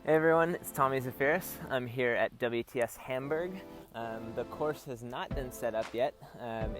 Hey everyone, it's Katie Zaferes. I'm here at WTS Hamburg. The course has not been set up yet.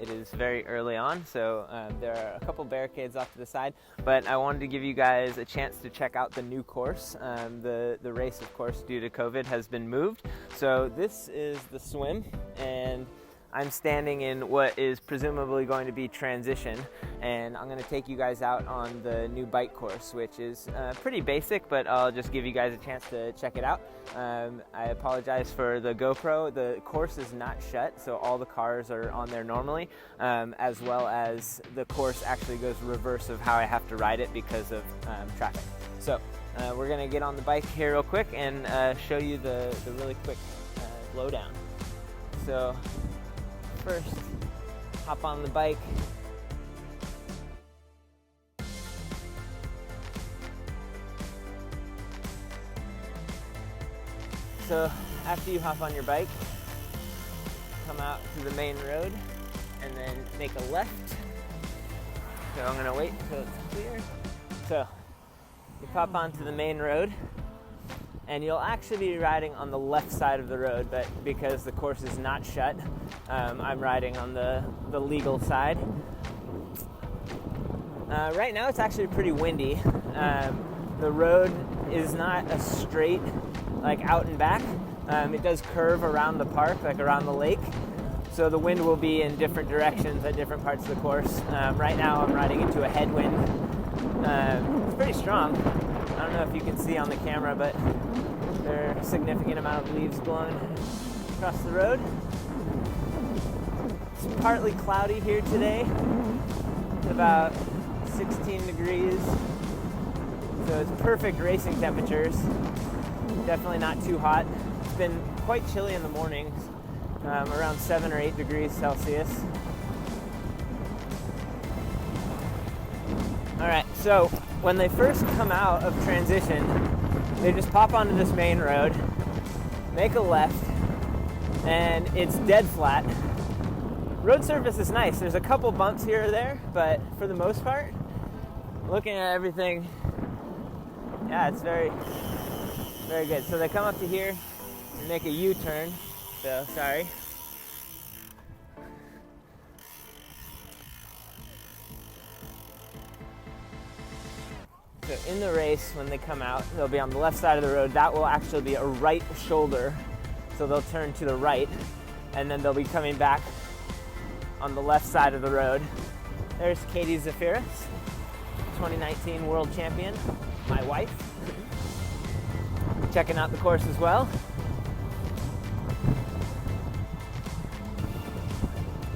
It is very early on, so there are a couple barricades off to the side, but I wanted to give you guys a chance to check out the new course. The race, of course, due to COVID has been moved. So this is the swim, and I'm standing in what is presumably going to be transition, and I'm going to take you guys out on the new bike course, which is pretty basic, but I'll just give you guys a chance to check it out. I apologize for the GoPro. The course is not shut, so all the cars are on there normally, as well as the course actually goes reverse of how I have to ride it because of traffic. So we're going to get on the bike here real quick and show you the really quick lowdown. So first, hop on the bike. So after you hop on your bike, come out to the main road and then make a left. So I'm gonna wait until it's clear. So you pop onto the main road, and you'll actually be riding on the left side of the road, but because the course is not shut, I'm riding on the legal side. Right now it's actually pretty windy. The road is not a straight, like out and back. It does curve around the park, like around the lake. So the wind will be in different directions at different parts of the course. Right now I'm riding into a headwind. It's pretty strong. I don't know if you can see on the camera, but there are a significant amount of leaves blowing across the road. It's partly cloudy here today. It's about 16 degrees. So it's perfect racing temperatures. Definitely not too hot. It's been quite chilly in the mornings, around 7 or 8 degrees Celsius. All right, so when they first come out of transition, they just pop onto this main road, make a left, and it's dead flat. Road surface is nice. There's a couple bumps here or there, but for the most part, looking at everything, yeah, it's very, very good. So they come up to here and make a U-turn, so sorry. So in the race, when they come out, they'll be on the left side of the road. That will actually be a right shoulder. So they'll turn to the right, and then they'll be coming back on the left side of the road. There's Katie Zaferes, 2019 World Champion, my wife. Checking out the course as well.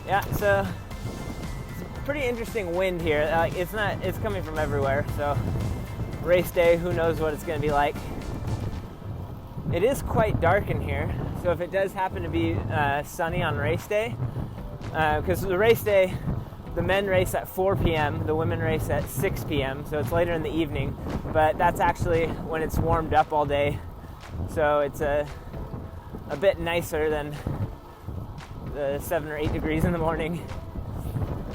Yeah, so it's a pretty interesting wind here. It's coming from everywhere, so race day, who knows what it's going to be like. It is quite dark in here, so if it does happen to be sunny on race day, because the race day, the men race at 4 p.m., the women race at 6 p.m., so it's later in the evening, but that's actually when it's warmed up all day, so it's a bit nicer than the 7 or 8 degrees in the morning.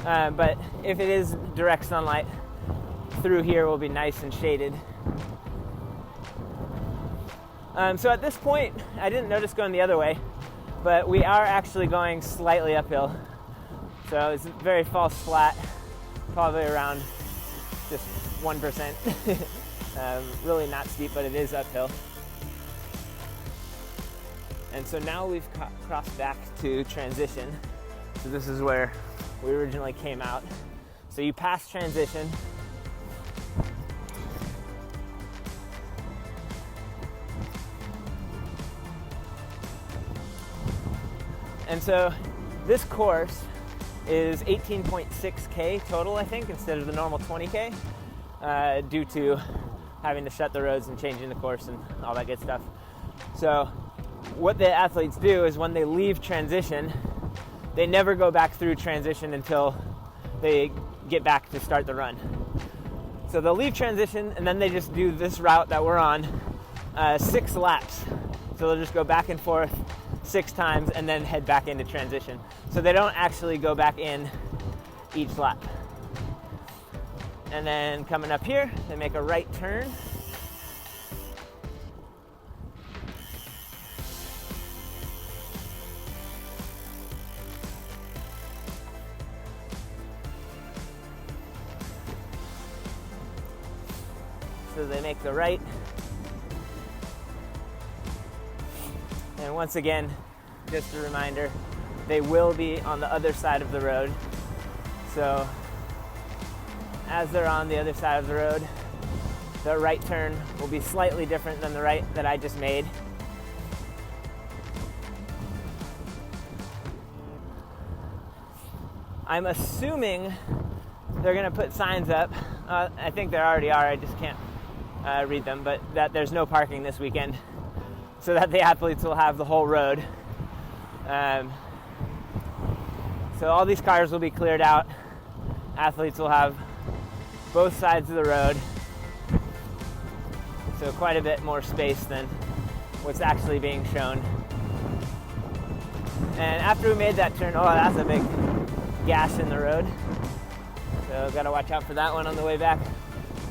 But if it is direct sunlight, through here will be nice and shaded. So at this point, I didn't notice going the other way, but we are actually going slightly uphill. So it's very false flat, probably around just 1%. Really not steep, but it is uphill. And so now we've crossed back to transition. So this is where we originally came out. So you pass transition. And so this course is 18.6K total, I think, instead of the normal 20K, due to having to shut the roads and changing the course and all that good stuff. So what the athletes do is when they leave transition, they never go back through transition until they get back to start the run. So they'll leave transition and then they just do this route that we're on 6 laps. So they'll just go back and forth 6 times and then head back into transition. So they don't actually go back in each lap. And then coming up here, they make a right turn. so they make the right. And once again, just a reminder, they will be on the other side of the road. So as they're on the other side of the road, the right turn will be slightly different than the right that I just made. I'm assuming they're gonna put signs up. I think there already are, I just can't read them, but that there's no parking this weekend, so that the athletes will have the whole road. So all these cars will be cleared out. Athletes will have both sides of the road. So quite a bit more space than what's actually being shown. And after we made that turn, oh, that's a big gas in the road. So gotta watch out for that one on the way back.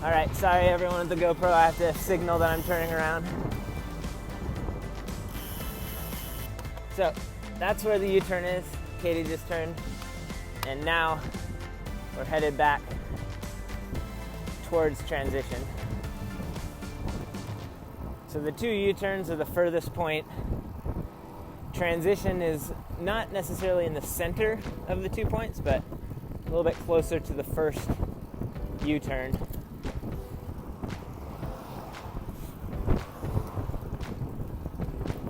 All right, sorry everyone with the GoPro, I have to signal that I'm turning around. So that's where the U-turn is. Katie just turned. And now we're headed back towards transition. So the two U-turns are the furthest point. Transition is not necessarily in the center of the 2 points, but a little bit closer to the first U-turn.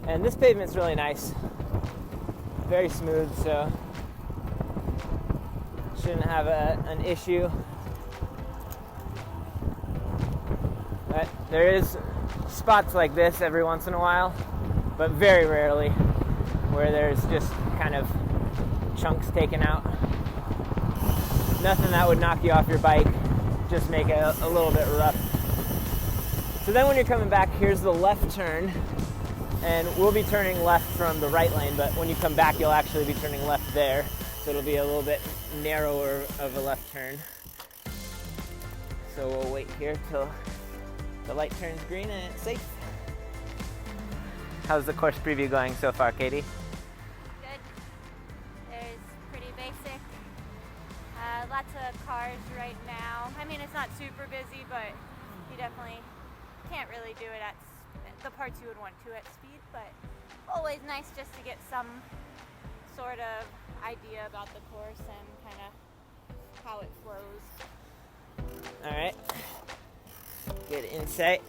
And this pavement's really nice. Very smooth, so shouldn't have an issue. But there is spots like this every once in a while, but very rarely, where there's just kind of chunks taken out. Nothing that would knock you off your bike, just make it a little bit rough. So then when you're coming back, here's the left turn, and we'll be turning left from the right lane, but when you come back, you'll actually be turning left there, so it'll be a little bit narrower of a left turn. So we'll wait here till the light turns green and it's safe. How's the course preview going so far, Katie? Good. There's pretty basic. Lots of cars right now. I mean, it's not super busy, but you definitely can't really do it at the parts you would want to at speed, but always nice just to get some sort of idea about the course and kind of how it flows. All right. Good insight.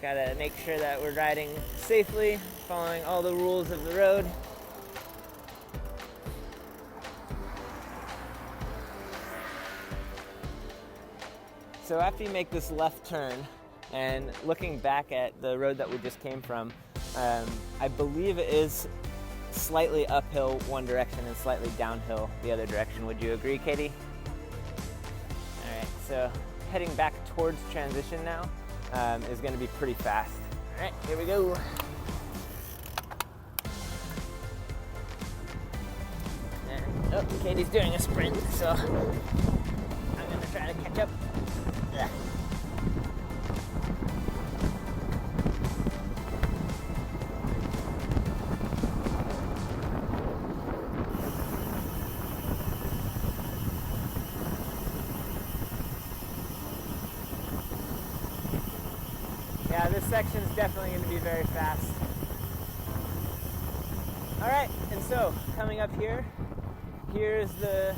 Gotta make sure that we're riding safely, following all the rules of the road. So after you make this left turn, and looking back at the road that we just came from, I believe it is slightly uphill one direction and slightly downhill the other direction. Would you agree, Katie? All right, so heading back towards transition now is going to be pretty fast. All right, here we go. And, oh, Katie's doing a sprint, so I'm going to try to catch up. Yeah. Yeah, this section is definitely going to be very fast. All right, and so coming up here, here's the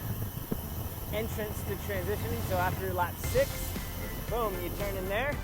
entrance to transitioning. So after lap 6, boom, you turn in there.